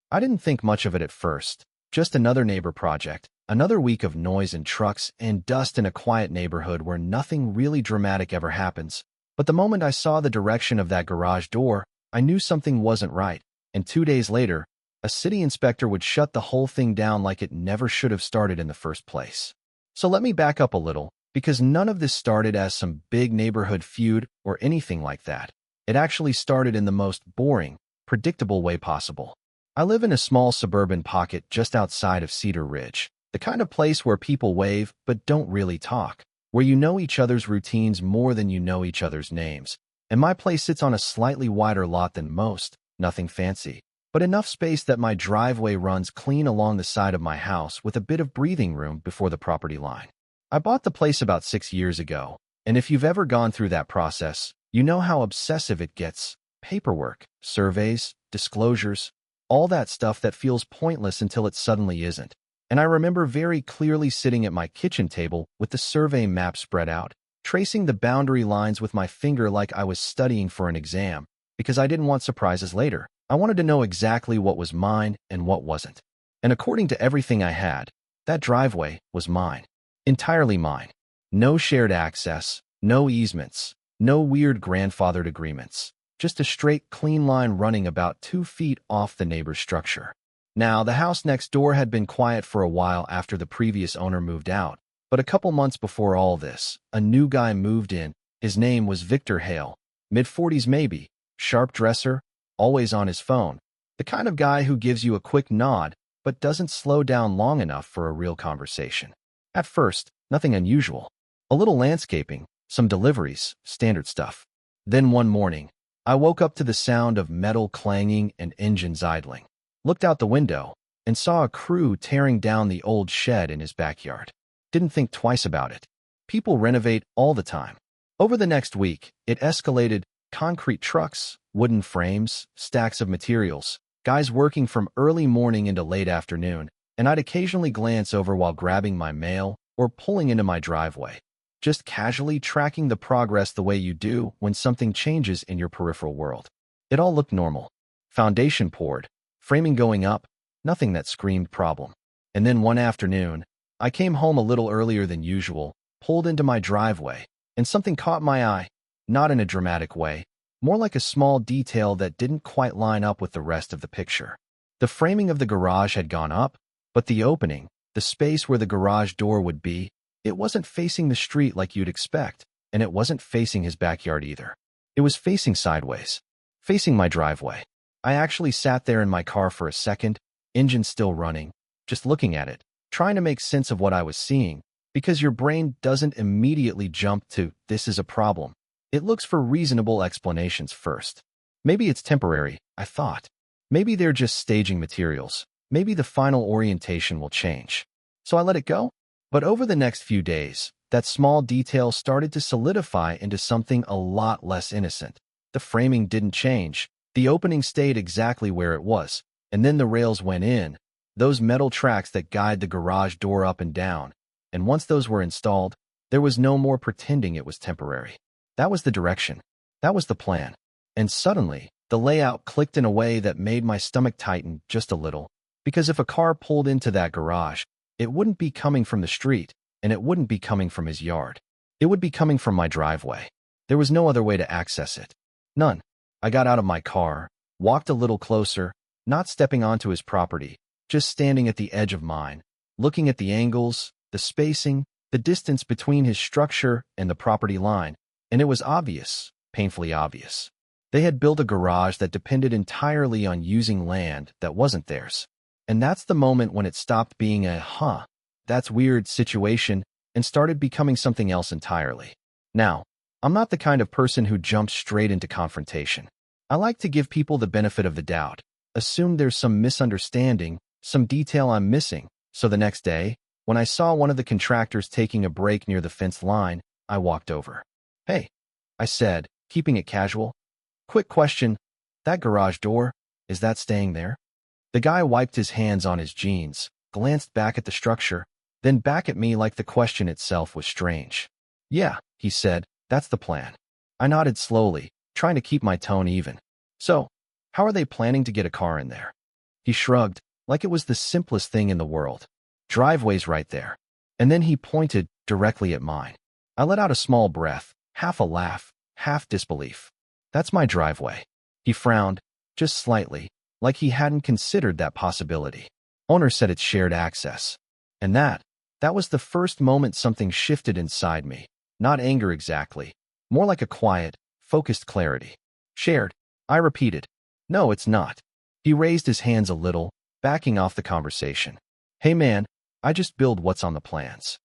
I didn't think much of it at first. Just another neighbor project, another week of noise and trucks and dust in a quiet neighborhood where nothing really dramatic ever happens. But the moment I saw the direction of that garage door, I knew something wasn't right. And 2 days later, a city inspector would shut the whole thing down like it never should have started in the first place. So let me back up a little, because none of this started as some big neighborhood feud or anything like that. It actually started in the most boring, predictable way possible. I live in a small suburban pocket just outside of Cedar Ridge, the kind of place where people wave but don't really talk, where you know each other's routines more than you know each other's names. And my place sits on a slightly wider lot than most, nothing fancy, but enough space that my driveway runs clean along the side of my house with a bit of breathing room before the property line. I bought the place about 6 years ago, and if you've ever gone through that process, you know how obsessive it gets. Paperwork, surveys, disclosures, all that stuff that feels pointless until it suddenly isn't. And I remember very clearly sitting at my kitchen table with the survey map spread out, tracing the boundary lines with my finger like I was studying for an exam, because I didn't want surprises later. I wanted to know exactly what was mine and what wasn't. And according to everything I had, that driveway was mine. Entirely mine. No shared access, no easements, no weird grandfathered agreements. Just a straight, clean line running about 2 feet off the neighbor's structure. Now, the house next door had been quiet for a while after the previous owner moved out, but a couple months before all this, a new guy moved in. His name was Victor Hale, mid-40s maybe, sharp dresser, always on his phone, the kind of guy who gives you a quick nod but doesn't slow down long enough for a real conversation. At first, nothing unusual. A little landscaping, some deliveries, standard stuff. Then one morning, I woke up to the sound of metal clanging and engines idling, looked out the window, and saw a crew tearing down the old shed in his backyard. Didn't think twice about it. People renovate all the time. Over the next week, it escalated: concrete trucks, wooden frames, stacks of materials, guys working from early morning into late afternoon, and I'd occasionally glance over while grabbing my mail or pulling into my driveway, just casually tracking the progress the way you do when something changes in your peripheral world. It all looked normal. Foundation poured, framing going up, nothing that screamed problem. And then one afternoon, I came home a little earlier than usual, pulled into my driveway, and something caught my eye, not in a dramatic way, more like a small detail that didn't quite line up with the rest of the picture. The framing of the garage had gone up, but the opening, the space where the garage door would be, it wasn't facing the street like you'd expect, and it wasn't facing his backyard either. It was facing sideways, facing my driveway. I actually sat there in my car for a second, engine still running, just looking at it, trying to make sense of what I was seeing, because your brain doesn't immediately jump to, this is a problem. It looks for reasonable explanations first. Maybe it's temporary, I thought. Maybe they're just staging materials. Maybe the final orientation will change. So I let it go. But over the next few days, that small detail started to solidify into something a lot less innocent. The framing didn't change. The opening stayed exactly where it was. And then the rails went in, those metal tracks that guide the garage door up and down. And once those were installed, there was no more pretending it was temporary. That was the direction. That was the plan. And suddenly, the layout clicked in a way that made my stomach tighten just a little, because if a car pulled into that garage, it wouldn't be coming from the street, and it wouldn't be coming from his yard. It would be coming from my driveway. There was no other way to access it. None. I got out of my car, walked a little closer, not stepping onto his property, just standing at the edge of mine, looking at the angles, the spacing, the distance between his structure and the property line, and it was obvious, painfully obvious. They had built a garage that depended entirely on using land that wasn't theirs. And that's the moment when it stopped being a, that's weird situation and started becoming something else entirely. Now, I'm not the kind of person who jumps straight into confrontation. I like to give people the benefit of the doubt, assume there's some misunderstanding, some detail I'm missing. So the next day, when I saw one of the contractors taking a break near the fence line, I walked over. "Hey," I said, keeping it casual. "Quick question, that garage door, is that staying there?" The guy wiped his hands on his jeans, glanced back at the structure, then back at me like the question itself was strange. "Yeah," he said, "that's the plan." I nodded slowly, trying to keep my tone even. "So, how are they planning to get a car in there?" He shrugged, like it was the simplest thing in the world. Driveway's right there. And then he pointed directly at mine. I let out a small breath, half a laugh, half disbelief. That's my driveway. He frowned, just slightly, like he hadn't considered that possibility. Owner said it's shared access. And that was the first moment something shifted inside me. Not anger exactly, more like a quiet, focused clarity. Shared, I repeated. No, it's not. He raised his hands a little, backing off the conversation. Hey man, I just build what's on the plans.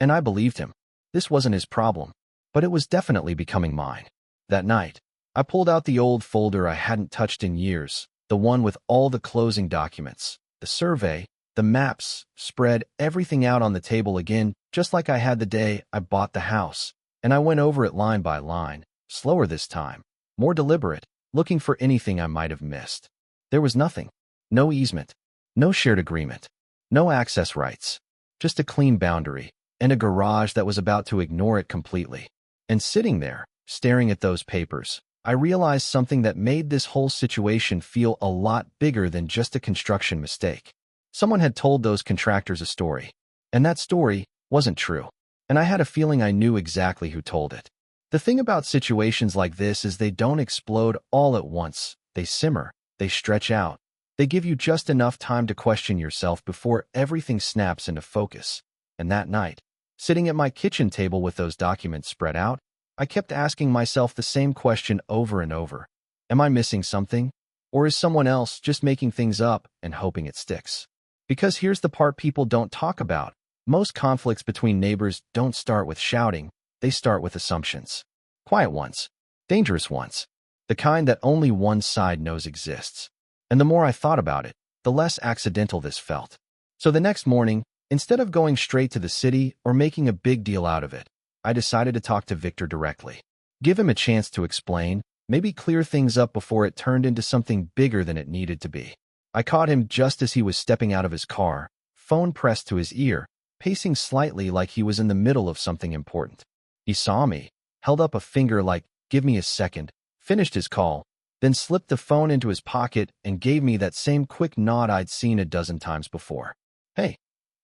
And I believed him. This wasn't his problem, but it was definitely becoming mine. That night, I pulled out the old folder I hadn't touched in years, the one with all the closing documents, the survey, the maps, spread everything out on the table again, just like I had the day I bought the house. And I went over it line by line, slower this time, more deliberate, looking for anything I might have missed. There was nothing. No easement. No shared agreement. No access rights. Just a clean boundary, and a garage that was about to ignore it completely. And sitting there, staring at those papers, I realized something that made this whole situation feel a lot bigger than just a construction mistake. Someone had told those contractors a story, and that story wasn't true. And I had a feeling I knew exactly who told it. The thing about situations like this is they don't explode all at once. They simmer, they stretch out. They give you just enough time to question yourself before everything snaps into focus. And that night, sitting at my kitchen table with those documents spread out, I kept asking myself the same question over and over. Am I missing something? Or is someone else just making things up and hoping it sticks? Because here's the part people don't talk about. Most conflicts between neighbors don't start with shouting, they start with assumptions. Quiet ones. Dangerous ones. The kind that only one side knows exists. And the more I thought about it, the less accidental this felt. So the next morning, instead of going straight to the city or making a big deal out of it, I decided to talk to Victor directly. Give him a chance to explain, maybe clear things up before it turned into something bigger than it needed to be. I caught him just as he was stepping out of his car, phone pressed to his ear, pacing slightly like he was in the middle of something important. He saw me, held up a finger like, give me a second, finished his call, then slipped the phone into his pocket and gave me that same quick nod I'd seen a dozen times before. Hey,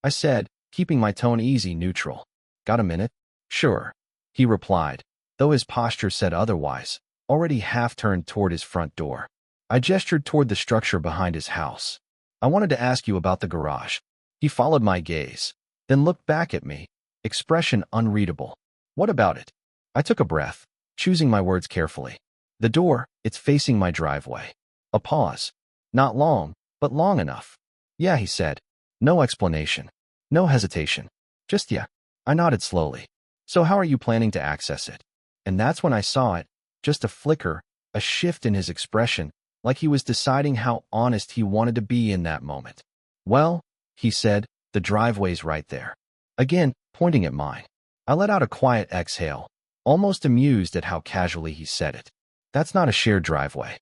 I said, keeping my tone easy, neutral. Got a minute? Sure, he replied, though his posture said otherwise, already half-turned toward his front door. I gestured toward the structure behind his house. I wanted to ask you about the garage. He followed my gaze, then looked back at me, expression unreadable. What about it? I took a breath, choosing my words carefully. The door, it's facing my driveway. A pause. Not long, but long enough. Yeah, he said. No explanation. No hesitation. Just yeah. I nodded slowly. So how are you planning to access it? And that's when I saw it, just a flicker, a shift in his expression, like he was deciding how honest he wanted to be in that moment. Well, he said, the driveway's right there. Again, pointing at mine. I let out a quiet exhale, almost amused at how casually he said it. That's not a shared driveway.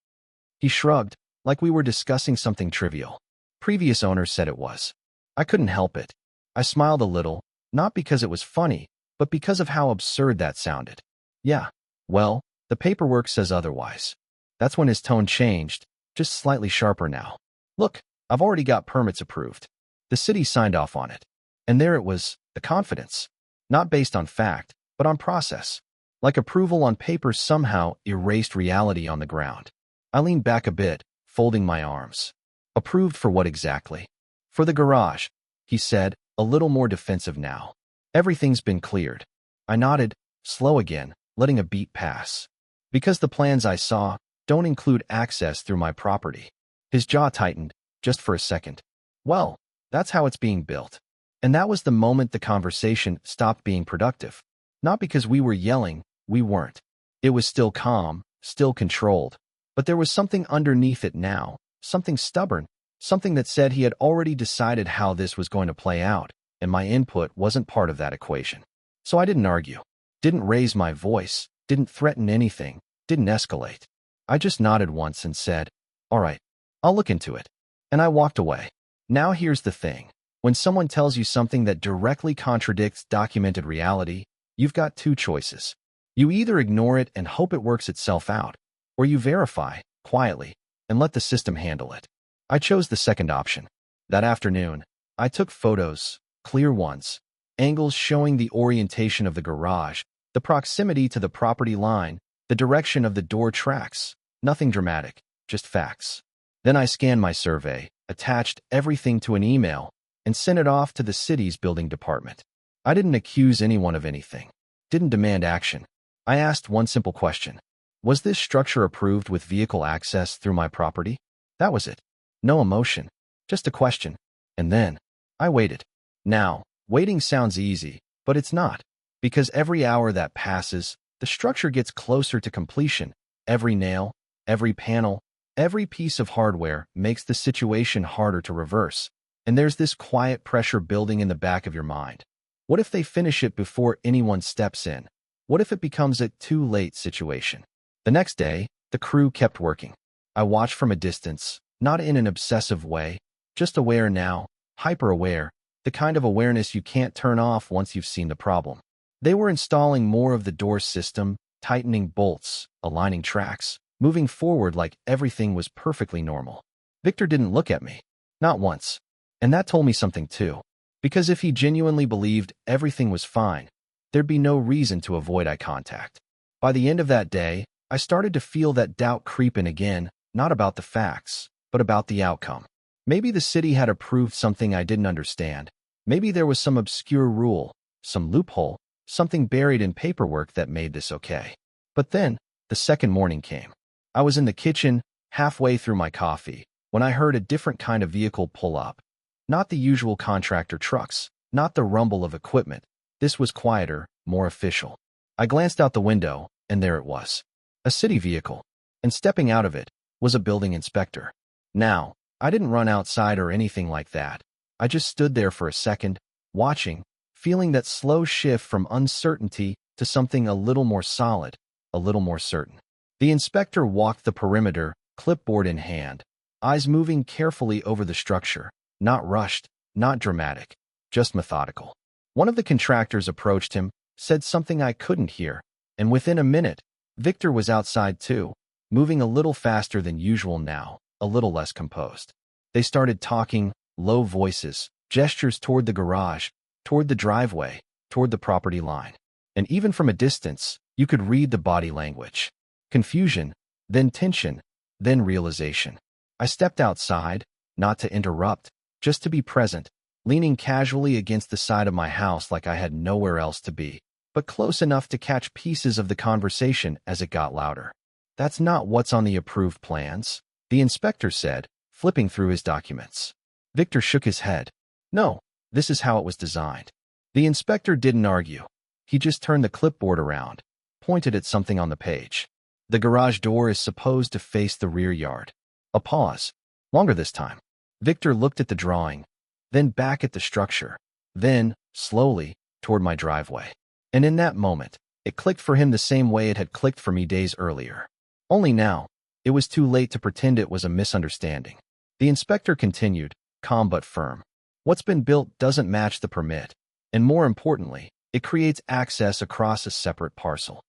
He shrugged, like we were discussing something trivial. Previous owners said it was. I couldn't help it. I smiled a little, not because it was funny, but because of how absurd that sounded. Yeah, well, the paperwork says otherwise. That's when his tone changed, just slightly sharper now. Look, I've already got permits approved. The city signed off on it. And there it was, the confidence. Not based on fact, but on process. Like approval on paper somehow erased reality on the ground. I leaned back a bit, folding my arms. Approved for what exactly? For the garage, he said, a little more defensive now. Everything's been cleared. I nodded, slow again, letting a beat pass. Because the plans I saw don't include access through my property. His jaw tightened, just for a second. Well, that's how it's being built. And that was the moment the conversation stopped being productive. Not because we were yelling, we weren't. It was still calm, still controlled. But there was something underneath it now, something stubborn, something that said he had already decided how this was going to play out, and my input wasn't part of that equation. So I didn't argue, didn't raise my voice, didn't threaten anything, didn't escalate. I just nodded once and said, all right, I'll look into it. And I walked away. Now here's the thing. When someone tells you something that directly contradicts documented reality, you've got two choices. You either ignore it and hope it works itself out, or you verify, quietly, and let the system handle it. I chose the second option. That afternoon, I took photos, clear ones, angles showing the orientation of the garage, the proximity to the property line, the direction of the door tracks. Nothing dramatic, just facts. Then I scanned my survey, attached everything to an email, and sent it off to the city's building department. I didn't accuse anyone of anything, didn't demand action. I asked one simple question. Was this structure approved with vehicle access through my property? That was it. No emotion, just a question. And then, I waited. Now, waiting sounds easy, but it's not. Because every hour that passes, the structure gets closer to completion. Every nail, every panel, every piece of hardware makes the situation harder to reverse. And there's this quiet pressure building in the back of your mind. What if they finish it before anyone steps in? What if it becomes a too late situation? The next day, the crew kept working. I watched from a distance, not in an obsessive way, just aware now, hyper-aware, the kind of awareness you can't turn off once you've seen the problem. They were installing more of the door system, tightening bolts, aligning tracks, moving forward like everything was perfectly normal. Victor didn't look at me. Not once. And that told me something too. Because if he genuinely believed everything was fine, there'd be no reason to avoid eye contact. By the end of that day, I started to feel that doubt creep in again, not about the facts, but about the outcome. Maybe the city had approved something I didn't understand. Maybe there was some obscure rule, some loophole, something buried in paperwork that made this okay. But then, the second morning came. I was in the kitchen, halfway through my coffee, when I heard a different kind of vehicle pull up. Not the usual contractor trucks, not the rumble of equipment. This was quieter, more official. I glanced out the window, and there it was. A city vehicle. And stepping out of it was a building inspector. Now, I didn't run outside or anything like that. I just stood there for a second, watching, feeling that slow shift from uncertainty to something a little more solid, a little more certain. The inspector walked the perimeter, clipboard in hand, eyes moving carefully over the structure, not rushed, not dramatic, just methodical. One of the contractors approached him, said something I couldn't hear, and within a minute, Victor was outside too, moving a little faster than usual now, a little less composed. They started talking, low voices, gestures toward the garage, toward the driveway, toward the property line. And even from a distance, you could read the body language. Confusion, then tension, then realization. I stepped outside, not to interrupt, just to be present, leaning casually against the side of my house like I had nowhere else to be, but close enough to catch pieces of the conversation as it got louder. That's not what's on the approved plans, the inspector said, flipping through his documents. Victor shook his head. No, this is how it was designed. The inspector didn't argue. He just turned the clipboard around, pointed at something on the page. The garage door is supposed to face the rear yard. A pause. Longer this time. Victor looked at the drawing, then back at the structure, then, slowly, toward my driveway. And in that moment, it clicked for him the same way it had clicked for me days earlier. Only now, it was too late to pretend it was a misunderstanding. The inspector continued, calm but firm. What's been built doesn't match the permit, and more importantly, it creates access across a separate parcel.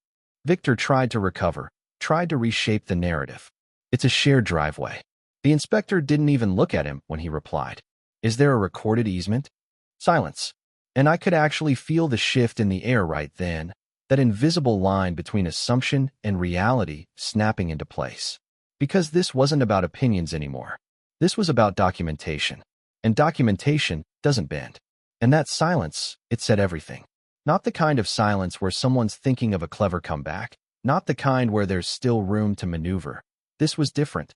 Victor tried to recover, tried to reshape the narrative. It's a shared driveway. The inspector didn't even look at him when he replied. Is there a recorded easement? Silence. And I could actually feel the shift in the air right then, that invisible line between assumption and reality snapping into place. Because this wasn't about opinions anymore. This was about documentation. And documentation doesn't bend. And that silence, it said everything. Not the kind of silence where someone's thinking of a clever comeback. Not the kind where there's still room to maneuver. This was different.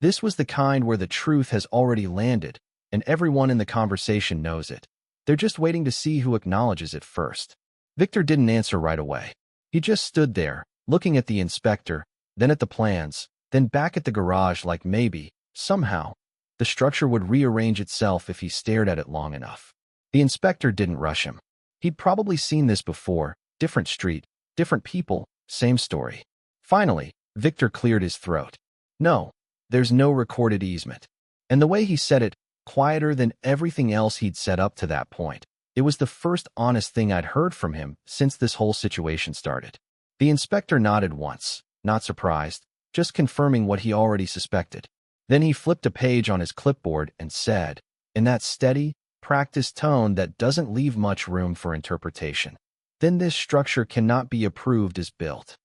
This was the kind where the truth has already landed, and everyone in the conversation knows it. They're just waiting to see who acknowledges it first. Victor didn't answer right away. He just stood there, looking at the inspector, then at the plans, then back at the garage like maybe, somehow, the structure would rearrange itself if he stared at it long enough. The inspector didn't rush him. He'd probably seen this before, different street, different people, same story. Finally, Victor cleared his throat. No, there's no recorded easement. And the way he said it, quieter than everything else he'd said up to that point, it was the first honest thing I'd heard from him since this whole situation started. The inspector nodded once, not surprised, just confirming what he already suspected. Then he flipped a page on his clipboard and said, in that steady, practiced tone that doesn't leave much room for interpretation, "Then this structure cannot be approved as built."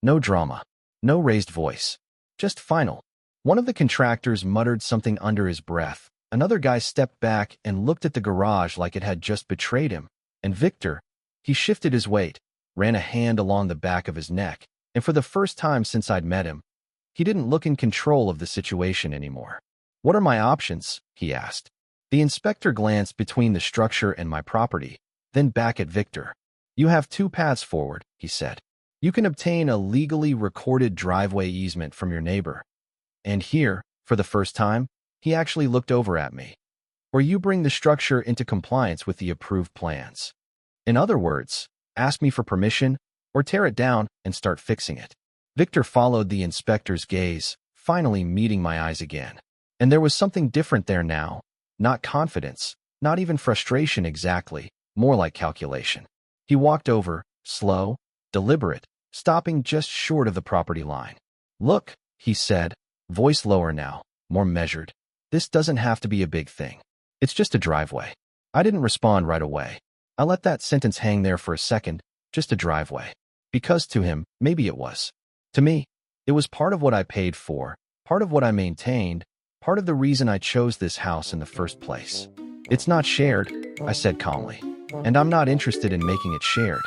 No drama. No raised voice. Just final. One of the contractors muttered something under his breath. Another guy stepped back and looked at the garage like it had just betrayed him. And Victor, he shifted his weight, ran a hand along the back of his neck, and for the first time since I'd met him, he didn't look in control of the situation anymore. "What are my options?" he asked. The inspector glanced between the structure and my property, then back at Victor. "You have two paths forward," he said. "You can obtain a legally recorded driveway easement from your neighbor." And here, for the first time, he actually looked over at me. "Or you bring the structure into compliance with the approved plans. In other words, ask me for permission, or tear it down and start fixing it." Victor followed the inspector's gaze, finally meeting my eyes again. And there was something different there now. Not confidence, not even frustration exactly, more like calculation. He walked over, slow, deliberate, stopping just short of the property line. "Look," he said, voice lower now, more measured. "This doesn't have to be a big thing. It's just a driveway." I didn't respond right away. I let that sentence hang there for a second, just a driveway. Because to him, maybe it was. To me, it was part of what I paid for, part of what I maintained, part of the reason I chose this house in the first place. "It's not shared," I said calmly, "and I'm not interested in making it shared."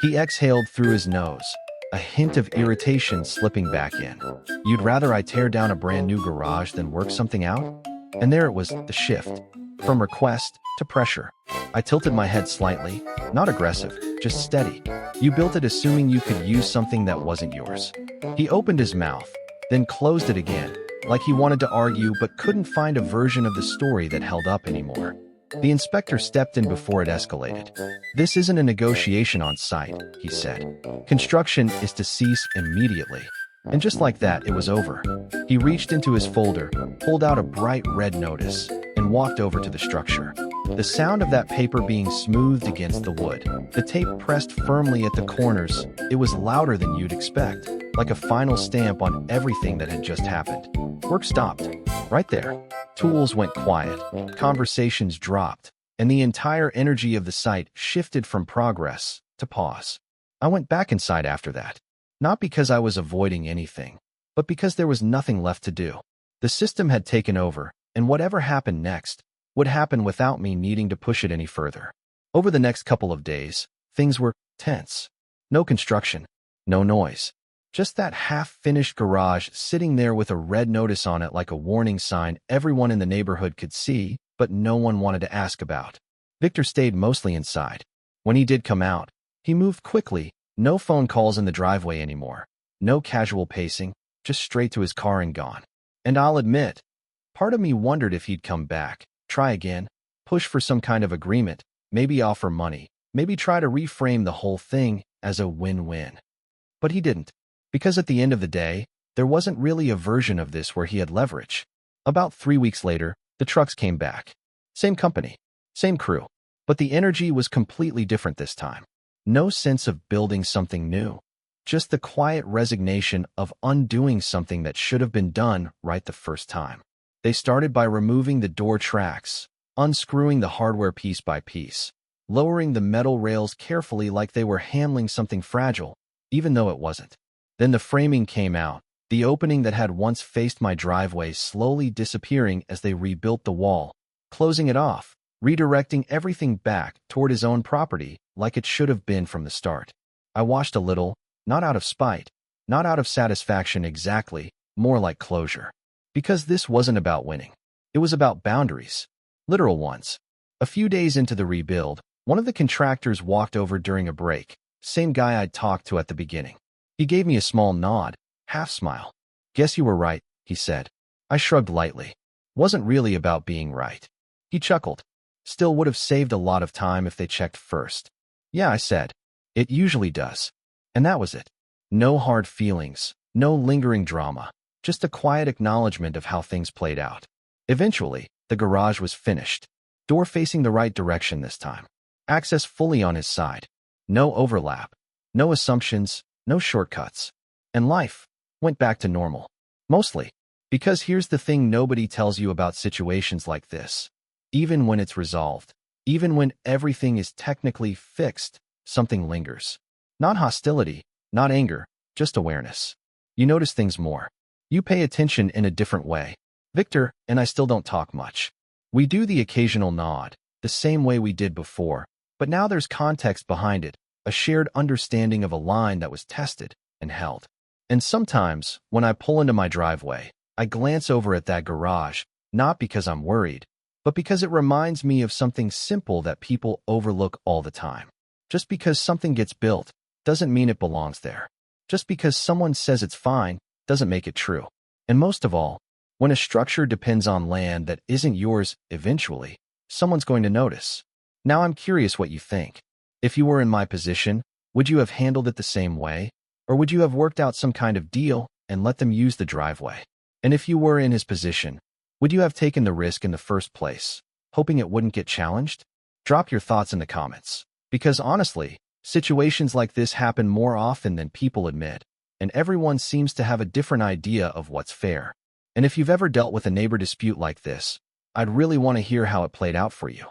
He exhaled through his nose, a hint of irritation slipping back in. "You'd rather I tear down a brand new garage than work something out?" And there it was, the shift. From request to pressure. I tilted my head slightly, not aggressive, just steady. "You built it assuming you could use something that wasn't yours." He opened his mouth, then closed it again, like he wanted to argue but couldn't find a version of the story that held up anymore. The inspector stepped in before it escalated. "This isn't a negotiation on site," he said. "Construction is to cease immediately." And just like that, it was over. He reached into his folder, pulled out a bright red notice, and walked over to the structure. The sound of that paper being smoothed against the wood, the tape pressed firmly at the corners, it was louder than you'd expect, like a final stamp on everything that had just happened. Work stopped. Right there. Tools went quiet, conversations dropped, and the entire energy of the site shifted from progress to pause. I went back inside after that. Not because I was avoiding anything, but because there was nothing left to do. The system had taken over, and whatever happened next would happen without me needing to push it any further. Over the next couple of days, things were tense. No construction, no noise. Just that half-finished garage sitting there with a red notice on it like a warning sign everyone in the neighborhood could see, but no one wanted to ask about. Victor stayed mostly inside. When he did come out, he moved quickly. No phone calls in the driveway anymore. No casual pacing, just straight to his car and gone. And I'll admit, part of me wondered if he'd come back, try again, push for some kind of agreement, maybe offer money, maybe try to reframe the whole thing as a win-win. But he didn't. Because at the end of the day, there wasn't really a version of this where he had leverage. About 3 weeks later, the trucks came back. Same company, same crew, but the energy was completely different this time. No sense of building something new, just the quiet resignation of undoing something that should have been done right the first time. They started by removing the door tracks, unscrewing the hardware piece by piece, lowering the metal rails carefully like they were handling something fragile, even though it wasn't. Then the framing came out, the opening that had once faced my driveway slowly disappearing as they rebuilt the wall, closing it off, redirecting everything back toward his own property like it should have been from the start. I watched a little, not out of spite, not out of satisfaction exactly, more like closure. Because this wasn't about winning. It was about boundaries. Literal ones. A few days into the rebuild, one of the contractors walked over during a break, same guy I'd talked to at the beginning. He gave me a small nod, half smile. "Guess you were right," he said. I shrugged lightly. Wasn't really about being right. He chuckled. "Still would have saved a lot of time if they checked first." "Yeah," I said. "It usually does." And that was it. No hard feelings, no lingering drama, just a quiet acknowledgement of how things played out. Eventually, the garage was finished. Door facing the right direction this time. Access fully on his side. No overlap. No assumptions. No shortcuts. And life went back to normal. Mostly. Because here's the thing nobody tells you about situations like this. Even when it's resolved, even when everything is technically fixed, something lingers. Not hostility, not anger, just awareness. You notice things more. You pay attention in a different way. Victor and I still don't talk much. We do the occasional nod, the same way we did before, but now there's context behind it, a shared understanding of a line that was tested and held. And sometimes, when I pull into my driveway, I glance over at that garage, not because I'm worried, but because it reminds me of something simple that people overlook all the time. Just because something gets built doesn't mean it belongs there. Just because someone says it's fine doesn't make it true. And most of all, when a structure depends on land that isn't yours eventually, someone's going to notice. Now I'm curious what you think. If you were in my position, would you have handled it the same way? Or would you have worked out some kind of deal and let them use the driveway? And if you were in his position, would you have taken the risk in the first place, hoping it wouldn't get challenged? Drop your thoughts in the comments. Because honestly, situations like this happen more often than people admit, and everyone seems to have a different idea of what's fair. And if you've ever dealt with a neighbor dispute like this, I'd really want to hear how it played out for you.